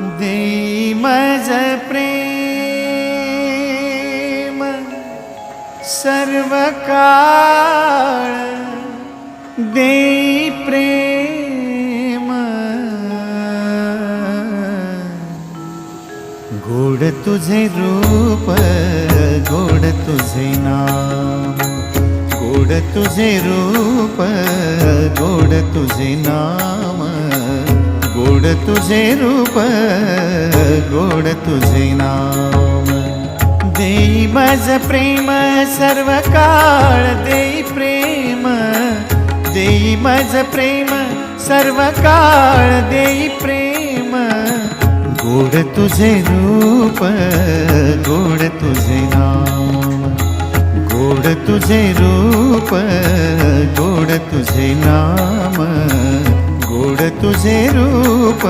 देई मज प्रेम सर्व काळ, देई प्रेम गोड तुझे रूप, गोड तुझे नाम, गोड तुझे रूप, गोड तुझे नाम, गोड तुझे रूप, गोड तुझे नाम। देई मज प्रेम सर्व काळ, देई प्रेम, देई मज प्रेम सर्व काळ, देई प्रेम गोड तुझे रूप, गोड तुझे नाम, गोड तुझे रूप, गोड तुझे नाम, गोड तुझे रूप,